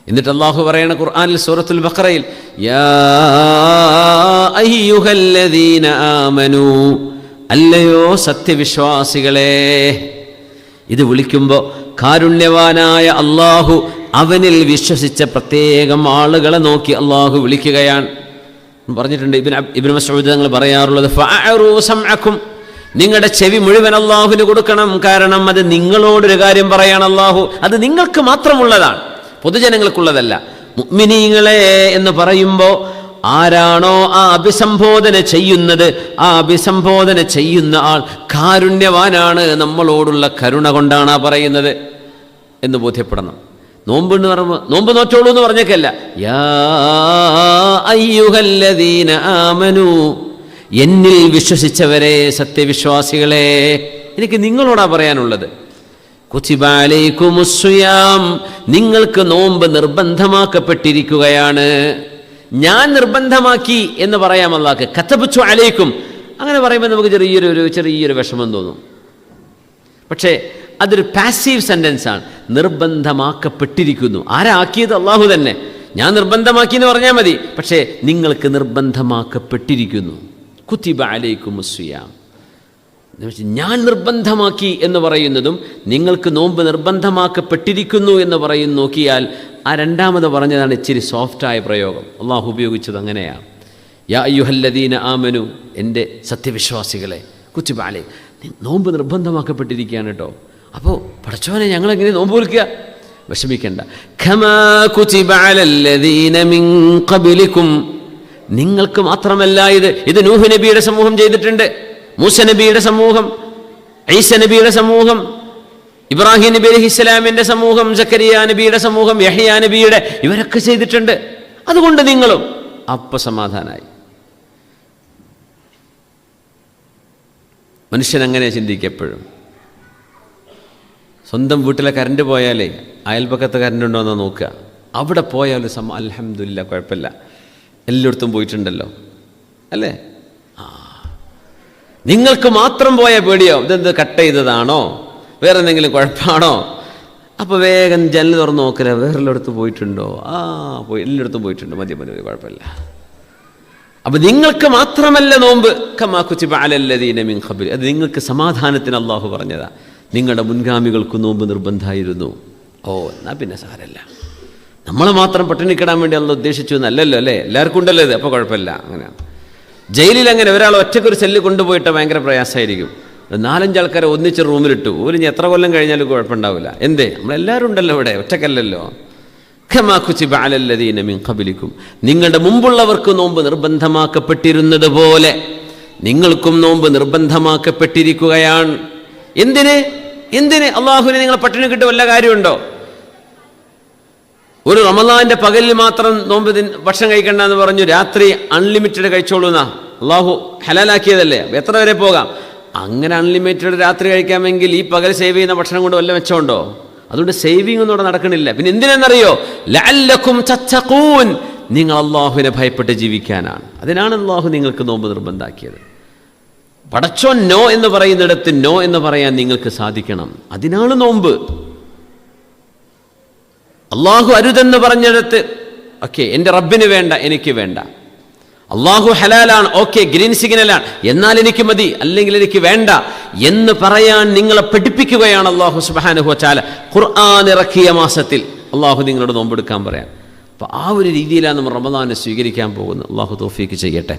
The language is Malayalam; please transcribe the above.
എന്നിട്ട് അല്ലാഹു പറയണ ഖുർആനിൽ സൂറത്തുൽ ബഖറയിൽ യാ അയ്യുഹല്ലദീന ആമനൂ, അല്ലയോ സത്യവിശ്വാസികളെ. ഇത് വിളിക്കുമ്പോൾ കാരുണ്യവാനായ അല്ലാഹു അവനിൽ വിശ്വസിച്ച പ്രത്യേകം ആളുകളെ നോക്കി അല്ലാഹു വിളിക്കുകയാണ്. പറഞ്ഞിട്ടുണ്ട് ഇബ്നു മസ്ഊദ് തങ്ങൾ പറയാറുള്ളത് ഫഅറൂ സമഅക്കും, നിങ്ങളുടെ ചെവി മുഴുവൻ അല്ലാഹുവിന് കൊടുക്കണം. കാരണം അത് നിങ്ങളോടൊരു കാര്യം പറയാണ് അല്ലാഹു. അത് നിങ്ങൾക്ക് മാത്രമുള്ളതാണ്, പൊതുജനങ്ങൾക്കുള്ളതല്ല. മുഅ്മിനീങ്ങളെ എന്ന് പറയുമ്പോൾ ആരാണോ ആ അഭിസംബോധന ചെയ്യുന്നത്, ആ അഭിസംബോധന ചെയ്യുന്ന ആൾ കാരുണ്യവാനാണ്, നമ്മളോടുള്ള കരുണ കൊണ്ടാണ് ആ പറയുന്നത് എന്ന് ബോധ്യപ്പെടണം. നോമ്പ് എന്ന് പറയുമ്പോൾ നോമ്പ് നോറ്റോളൂ എന്ന് പറഞ്ഞേക്കല്ല, യാ അയ്യുഹല്ലദീന ആമനൂ, എന്നിൽ വിശ്വസിച്ചവരെ, സത്യവിശ്വാസികളെ, എനിക്ക് നിങ്ങളോടാ പറയാനുള്ളത്. കുതിബ അലൈക്കുമുസ്സിയാം, നിങ്ങൾക്ക് നോമ്പ് നിർബന്ധമാക്കപ്പെട്ടിരിക്കുകയാണ്. ഞാൻ നിർബന്ധമാക്കി എന്ന് പറയാം അല്ലാഹ്. കതബ്തു അലൈക്കും അങ്ങനെ പറയുമ്പോൾ നമുക്ക് ചെറിയൊരു വിഷമം തോന്നും. പക്ഷേ അതൊരു പാസീവ് സെന്റൻസ് ആണ്. നിർബന്ധമാക്കപ്പെട്ടിരിക്കുന്നു. ആരാക്കിയത്? അല്ലാഹു തന്നെ. ഞാൻ നിർബന്ധമാക്കി എന്ന് പറഞ്ഞാൽ മതി. പക്ഷേ നിങ്ങൾക്ക് നിർബന്ധമാക്കപ്പെട്ടിരിക്കുന്നു. കുതിബ അലൈക്കുമുസ്സിയാം, ഞാൻ നിർബന്ധമാക്കി എന്ന് പറയുന്നതും നിങ്ങൾക്ക് നോമ്പ് നിർബന്ധമാക്കപ്പെട്ടിരിക്കുന്നു എന്ന് പറയുന്നു. നോക്കിയാൽ ആ രണ്ടാമത് പറഞ്ഞതാണ് ഇച്ചിരി സോഫ്റ്റായ പ്രയോഗം. അള്ളാഹു ഉപയോഗിച്ചത് അങ്ങനെയാണ്. യാ അയ്യുഹല്ലദീന ആമനു, എൻ്റെ സത്യവിശ്വാസികളെ, കുതിബ അലൈ, നോമ്പ് നിർബന്ധമാക്കപ്പെട്ടിരിക്കുകയാണ് കേട്ടോ. അപ്പോൾ പടച്ചോനെ ഞങ്ങളെങ്ങനെ നോമ്പ് വിളിക്കുക? വിഷമിക്കേണ്ട. ഖമാ കുതിബ അലല്ലദീന മിൻ ഖബ്ലികും, നിങ്ങൾക്ക് മാത്രമല്ല ഇത് നൂഹ് നബിയുടെ സമൂഹം ചെയ്തിട്ടുണ്ട്, മൂസ നബിയുടെ സമൂഹം, ഈസ നബിയുടെ സമൂഹം, ഇബ്രാഹിം നബി അലൈഹിസ്സലാമിന്റെ സമൂഹം, സക്കരിയ നബിയുടെ സമൂഹം, യഹ്യാ നബിയുടെ, ഇവരൊക്കെ ചെയ്തിട്ടുണ്ട്. അതുകൊണ്ട് നിങ്ങളും. അപ്പ സമാധാനായി. മനുഷ്യൻ അങ്ങനെ ചിന്തിക്കപ്പോഴും. സ്വന്തം വീട്ടിലെ കറണ്ട് പോയാലേ അയൽപക്കത്ത് കറണ്ട് ഉണ്ടോ എന്ന് നോക്കുക. അവിടെ പോയാലും അൽഹംദുലില്ലാ കുഴപ്പമില്ല, എല്ലായിടത്തും പോയിട്ടുണ്ടല്ലോ അല്ലേ. നിങ്ങൾക്ക് മാത്രം പോയ പേടിയോ? ഇതെന്ത് കട്ട് ചെയ്തതാണോ, വേറെ എന്തെങ്കിലും കുഴപ്പമാണോ? അപ്പോൾ വേഗം ജനൽ തുറന്ന് നോക്കില്ല, വേറെ എല്ലായിടത്തും പോയിട്ടുണ്ടോ? പോയി, എല്ലായിടത്തും പോയിട്ടുണ്ട്, മതി, കുഴപ്പമില്ല. അപ്പം നിങ്ങൾക്ക് മാത്രമല്ല നോമ്പ്. കമാ കുതിബ അലല്ലദീന മിൻ ഖബ്ൽ, അത് നിങ്ങൾക്ക് സമാധാനത്തിന് അല്ലാഹു പറഞ്ഞതാ. നിങ്ങളുടെ മുൻഗാമികൾക്ക് നോമ്പ് നിർബന്ധമായിരുന്നു. എന്നാ പിന്നെ സാരല്ല, നമ്മളെ മാത്രം പട്ടിണിക്കിടാൻ വേണ്ടി അല്ലാഹു ഉദ്ദേശിച്ചു എന്നല്ലല്ലോ അല്ലേ. എല്ലാവർക്കും ഉണ്ടല്ലോ ഇത്, അപ്പോൾ കുഴപ്പമില്ല. അങ്ങനെയാണ്. ജയിലിൽ അങ്ങനെ ഒരാൾ ഒറ്റക്കൊരു സെല്ല് കൊണ്ടുപോയിട്ട് ഭയങ്കര പ്രയാസമായിരിക്കും. 4-5 ആൾക്കാരെ ഒന്നിച്ച് റൂമിലിട്ടു. ഇനി എത്ര കൊല്ലം കഴിഞ്ഞാലും കുഴപ്പമുണ്ടാവില്ല. എന്തേ? നമ്മളെല്ലാവരും ഉണ്ടല്ലോ ഇവിടെ, ഒറ്റക്കല്ലല്ലോ. ഖമാ കുതിബ അലല്ലദീന മിൻ ഖബ്ലികും, നിങ്ങളുടെ മുമ്പുള്ളവർക്ക് നോമ്പ് നിർബന്ധമാക്കപ്പെട്ടിരുന്നത് പോലെ നിങ്ങൾക്കും നോമ്പ് നിർബന്ധമാക്കപ്പെട്ടിരിക്കുകയാണ്. എന്തിന് അള്ളാഹുവിനെ നിങ്ങൾ പട്ടിണി കിട്ടും വല്ല കാര്യമുണ്ടോ? ഒരു റമളാന്റെ പകലിൽ മാത്രം നോമ്പ് ഭക്ഷണം കഴിക്കണ്ടെന്ന് പറഞ്ഞു, രാത്രി അൺലിമിറ്റഡ് കഴിച്ചോളൂന്നാ അള്ളാഹു ഹലാലാക്കിയതല്ലേ. എത്ര വരെ പോകാം? അങ്ങനെ അൺലിമിറ്റഡ് രാത്രി കഴിക്കാമെങ്കിൽ ഈ പകൽ സേവ് ചെയ്യുന്ന ഭക്ഷണം കൊണ്ട് വല്ല മെച്ചമുണ്ടോ? അതുകൊണ്ട് സേവിങ് ഒന്നും അവിടെ നടക്കണില്ല. പിന്നെ എന്തിനെന്നറിയോ? ലഅല്ലക്കും തത്തഖൂൻ, നിങ്ങൾ അള്ളാഹുവിനെ ഭയപ്പെട്ട് ജീവിക്കാനാണ്. അതിനാണ് അള്ളാഹു നിങ്ങൾക്ക് നോമ്പ് നിർബന്ധാക്കിയത്. പടച്ചോൻ നോ എന്ന് പറയുന്നിടത്ത് നോ എന്ന് പറയാൻ നിങ്ങൾക്ക് സാധിക്കണം. അതിനാണ് നോമ്പ്. അള്ളാഹു അരുതെന്ന് പറഞ്ഞിടത്ത് ഓക്കെ, എൻ്റെ റബ്ബിന് വേണ്ട, എനിക്ക് വേണ്ട. അള്ളാഹു ഹലാലാണ്, ഓക്കെ, ഗ്രീൻ സിഗ്നലാണ്, എന്നാൽ എനിക്ക് മതി, അല്ലെങ്കിൽ എനിക്ക് വേണ്ട എന്ന് പറയാൻ നിങ്ങളെ പഠിപ്പിക്കുകയാണ് അള്ളാഹു സുബ്ഹാനഹു വ തആല. ഖുർആൻ ഇറക്കിയ മാസത്തിൽ അള്ളാഹു നിങ്ങളോട് നോമ്പെടുക്കാൻ പറയാൻ. അപ്പോൾ ആ ഒരു രീതിയിലാണ് നമ്മൾ റമളാനെ സ്വീകരിക്കാൻ പോകുന്നത്. അള്ളാഹു തൗഫീഖ് ചെയ്യട്ടെ.